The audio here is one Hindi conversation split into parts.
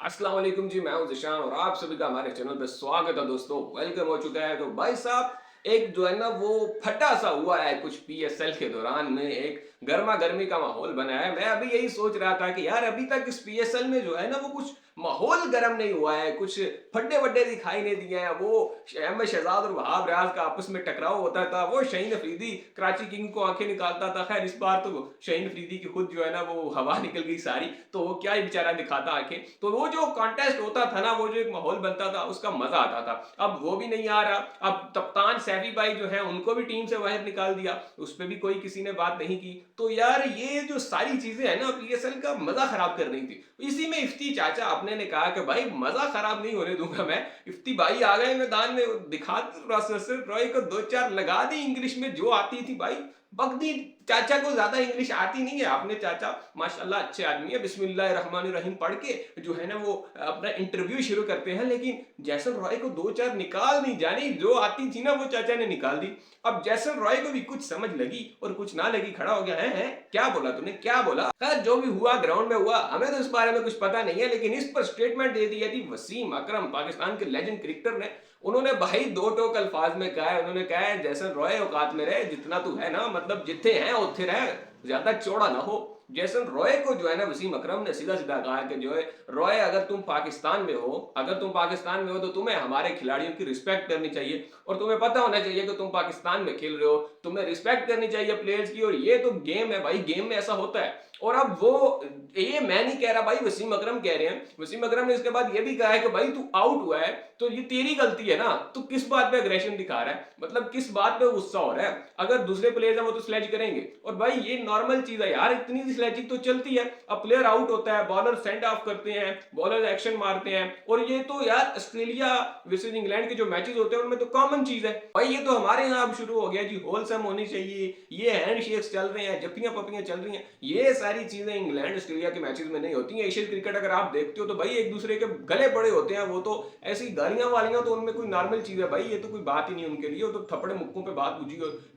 अस्सलाम वालेकुम जी, मैं हूं जिशान और आप सभी का हमारे चैनल पे स्वागत है दोस्तों। वेलकम हो चुका है। तो भाई साहब, एक जो है ना वो फटा सा हुआ है कुछ पीएसएल के दौरान में एक गर्मा गर्मी का माहौल बना है। मैं अभी यही सोच रहा था कि यार अभी तक इस पीएसएल में जो है ना वो कुछ माहौल गर्म नहीं हुआ है, कुछ फड्डे वड्डे दिखाई नहीं दिए हैं। वो अहमद शहजाद और वहाब रियाज का आपस में टकराव होता था, वो शाहीन अफरीदी कराची किंग को आंखें निकालता था। खैर इस बार तो शाहीन अफरीदी की खुद जो है ना वो हवा निकल गई सारी, तो वो क्या ही बेचारा दिखाता आंखें। तो वो जो कॉन्टेस्ट होता था ना, वो जो एक माहौल बनता था, उसका मजा आता था। अब वो भी नहीं आ रहा। अब कप्तान सैफी भाई जो है उनको भी टीम से बाहर निकाल दिया, उस पर भी कोई किसी ने बात नहीं की। तो यार ये जो सारी चीजें है ना पीएसएल का मजा खराब कर रही थी। इसी में इफ्ती चाचा अपने ने कहा कि भाई मजा खराब नहीं होने दूंगा मैं। इफ्ती भाई आ गए मैदान में, दिखा दी रॉय को दो चार लगा दी इंग्लिश में जो आती थी भाई, बक दी। चाचा को ज्यादा इंग्लिश आती नहीं है, आपने चाचा माशाल्लाह अच्छे आदमी है, बिस्मिल्लाहिर्रहमानिर्रहीम पढ़ के जो है ना वो अपना इंटरव्यू शुरू करते हैं। लेकिन जैसन रॉय को दो चार निकाल नहीं जानी, जो आती थी ना वो चाचा ने निकाल दी। अब जैसन रॉय को भी कुछ समझ लगी और कुछ ना लगी, खड़ा हो गया है क्या बोला तूने, क्या बोला। खैर जो भी हुआ ग्राउंड में हुआ, हमें तो इस बारे में कुछ पता नहीं है। लेकिन इस पर स्टेटमेंट दे दिया थी वसीम अकरम, पाकिस्तान के लेजेंड क्रिकेटर ने। उन्होंने भाई दो टोक अल्फाज में कहा है, उन्होंने कहा है जैसन रॉय औकात में रहे, जितना तू है ना, मतलब जिथे है उथे रहे, ज्यादा चौड़ा ना हो। जैसन रॉय को जो है ना वसीम अकरम ने सीधा सीधा कहा कि जो है रॉय, अगर तुम पाकिस्तान में हो, अगर तुम पाकिस्तान में हो तो तुम्हें हमारे खिलाड़ियों की रिस्पेक्ट करनी चाहिए और तुम्हें पता होना चाहिए कि तुम पाकिस्तान में खेल रहे हो, तुम्हें रिस्पेक्ट करनी चाहिए प्लेयर्स की। और ये तो गेम है भाई, गेम में ऐसा होता है। और अब वो, ये मैं नहीं कह रहा भाई, वसीम अकरम कह रहे हैं। वसीम अकरम ने इसके बाद ये भी कहा है कि भाई तू आउट हुआ है तो ये तेरी गलती है ना, तू किस बात पे अग्रेशन दिखा रहा है, मतलब किस बात पे गुस्सा हो रहा है। अगर दूसरे प्लेयर है वो तो स्लेज करेंगे, और भाई ये नॉर्मल चीज है यार, इतनी सी स्लेजिंग तो चलती है। अब प्लेयर आउट होता है, बॉलर सेंड ऑफ करते हैं, बॉलर एक्शन मारते हैं, और ये तो यार ऑस्ट्रेलिया वर्सेस इंग्लैंड के जो मैचेस होते हैं उनमें तो कॉमन चीज है भाई। ये तो हमारे यहाँ अब शुरू हो गया जी, होलसम होनी चाहिए, ये हैंड शेक्स चल रहे हैं, जप्पियां पपियां चल रही हैं। ये सारी चीजें इंग्लैंड ऑस्ट्रेलिया के मैचेस में नहीं होती हैं। एशियन क्रिकेट अगर आप देखते हो तो भाई एक दूसरे के गले पड़े होते हैं, वो तो ऐसी गालियां वालियां तो उनमें कोई नॉर्मल चीज है भाई, ये तो कोई बात ही नहीं उनके लिए। वो तो थप्पड़े मुक्कों पे बात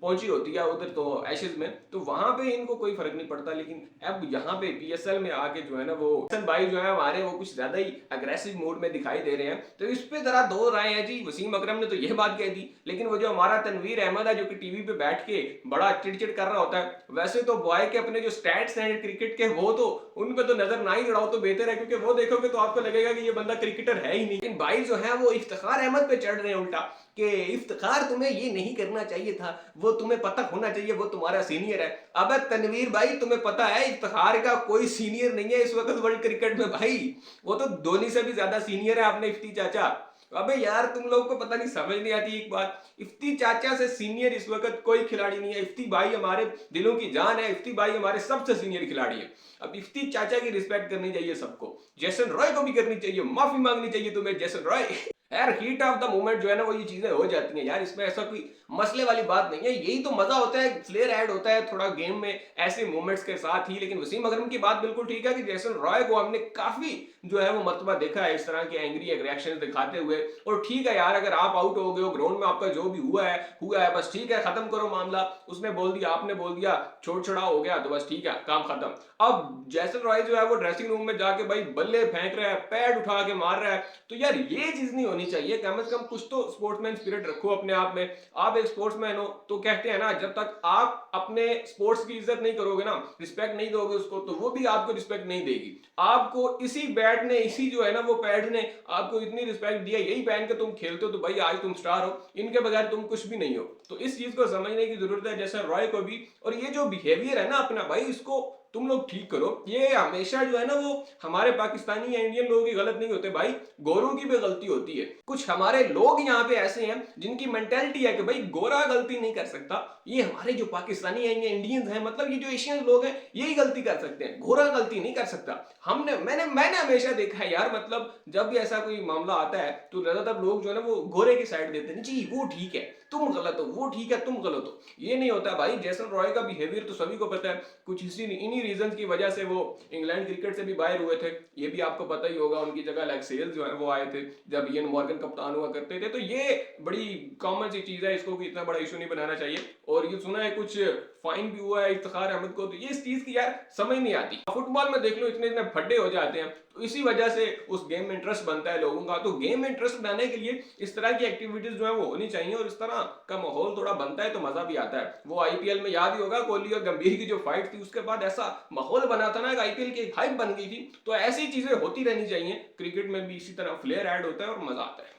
पहुंची होती है उधर तो एशेज में, तो वहां पे इनको कोई फर्क नहीं पड़ता। लेकिन अब यहाँ पे पीएसएल में आके जो है ना वो भाई जो है हमारे, वो कुछ ज्यादा ही अग्रेसिव मूड में दिखाई दे रहे हैं। तो इस पे जरा दो राय है जी। वसीम अकरम ने तो यह बात कह दी, लेकिन वो जो हमारा तनवीर अहमद है जो कि टीवी पे बैठ के बड़ा चिड़चिड़ कर रहा होता है, वैसे तो बॉय के अपने जो स्टैट्स हैं क्रिकेट के, वो तो उन पे तो नजर ना ही लड़ाओ तो बेहतर है, क्योंकि वो देखोगे तो आपको लगेगा कि ये बंदा क्रिकेटर है ही नहीं। लेकिन भाई जो है वो इफ्तिखार अहमद पे चढ़ रहे हैं उल्टा, कि इफ्तिखार तुम्हें ये नहीं करना चाहिए था, वो तुम्हें पता होना चाहिए, वो तुम्हारा सीनियर है। अब तनवीर भाई तुम्हें पता है इफ्तिखार का कोई सीनियर नहीं है इस वक्त वर्ल्ड क्रिकेट में भाई, वो तो धोनी से भी ज्यादा सीनियर है अपने इफ्ती चाचा। अबे यार तुम लोगों को पता नहीं, समझ नहीं आती एक बात, इफ्ती चाचा से सीनियर इस वक्त कोई खिलाड़ी नहीं है। इफ्ती भाई हमारे दिलों की जान है, इफ्ती भाई हमारे सबसे सीनियर खिलाड़ी है। अब इफ्ती चाचा की रिस्पेक्ट करनी चाहिए सबको, जैसन रॉय को भी करनी चाहिए, माफी मांगनी चाहिए तुम्हें जैसन रॉय। यार हीट ऑफ द मोमेंट जो है ना वो ये चीजें हो जाती हैं यार, इसमें ऐसा कोई मसले वाली बात नहीं है। यही तो मजा होता है, फ्लेयर ऐड होता है थोड़ा गेम में ऐसे मोमेंट्स के साथ ही। लेकिन वसीम अकरम की बात बिल्कुल ठीक है कि जैसन रॉय को हमने काफी जो है वो मर्तबा देखा है इस तरह के एंग्री रिएक्शन दिखाते हुए। और ठीक है यार, अगर आप आउट हो गए हो ग्राउंड में, आपका जो भी हुआ है, बस ठीक है, खत्म करो मामला। उसने बोल दिया, आपने बोल दिया, छोड़ छड़ा हो गया तो बस ठीक है, काम खत्म। अब जैसन रॉय जो है वो ड्रेसिंग रूम में जाके भाई बल्ले फेंक रहा है, पैड उठा के मार रहा है, तो यार ये चीज नहीं होनी चाहिए। कम से कम कुछ तो स्पोर्ट्समैन स्पिरिट रखो अपने आप में। आप एक स्पोर्ट्समैन हो तो कहते हैं ना, जब तक आप अपने स्पोर्ट्स की इज्जत नहीं करोगे ना, रिस्पेक्ट नहीं दोगे उसको, तो वो भी आपको रिस्पेक्ट नहीं देगी। आपको इसी बैट ने, इसी जो है ना वो पैड ने आपको इतनी रिस्पेक्ट दिया, यही पहन के तुम खेलते हो, तो भाई आज तुम स्टार हो, इनके बगैर तुम कुछ भी नहीं हो। तो इस चीज को समझने की जरूरत है जैसा रॉय को भी। और ये जो बिहेवियर है ना अपना भाई, इसको तुम लोग ठीक करो। ये हमेशा जो है ना वो हमारे पाकिस्तानी या इंडियन लोगों की गलत नहीं होते भाई, गोरों की भी गलती होती है। कुछ हमारे लोग यहाँ पे ऐसे हैं जिनकी मेंटेलिटी है कि भाई गोरा गलती नहीं कर सकता, ये हमारे जो पाकिस्तानी हैं या इंडियंस हैं, मतलब ये जो एशियन लोग हैं यही गलती कर सकते हैं, गोरा गलती नहीं कर सकता। मैंने हमेशा देखा है यार, मतलब जब भी ऐसा कोई मामला आता है तो ज्यादातर लोग जो है ना वो गोरे की साइड देते हैं, जी वो ठीक है तुम गलत हो, वो ठीक है तुम गलत हो। ये नहीं होता भाई। जैसन रॉय का बिहेवियर तो सभी को पता है, कुछ इन्हीं रीजन की वजह से वो इंग्लैंड क्रिकेट से भी बाहर हुए थे, ये भी आपको पता ही होगा। उनकी जगह लाइक सेल्स जो है वो आए थे जब इयन मॉर्गन कप्तान हुआ करते थे। तो ये बड़ी कॉमन सी चीज है, इसको इतना बड़ा इशू नहीं बनाना चाहिए। और ये सुना है कुछ फाइन भी हुआ है इफ्तिखार अहमद को, तो ये इस चीज की यार समझ नहीं आती। फुटबॉल में देख लो इतने इतने फड्डे हो जाते हैं, तो इसी वजह से उस गेम में इंटरेस्ट बनता है लोगों का। तो गेम में इंटरेस्ट बनाने के लिए इस तरह की एक्टिविटीज जो है वो होनी चाहिए, और इस तरह का माहौल थोड़ा बनता है तो मजा भी आता है। वो आईपीएल में याद ही होगा कोहली और गंभीर की जो फाइट थी, उसके बाद ऐसा माहौल बना था ना, आईपीएल की हाइप बन गई थी। तो ऐसी चीजें होती रहनी चाहिए, क्रिकेट में भी इसी तरह फ्लेयर ऐड होता है और मजा आता है।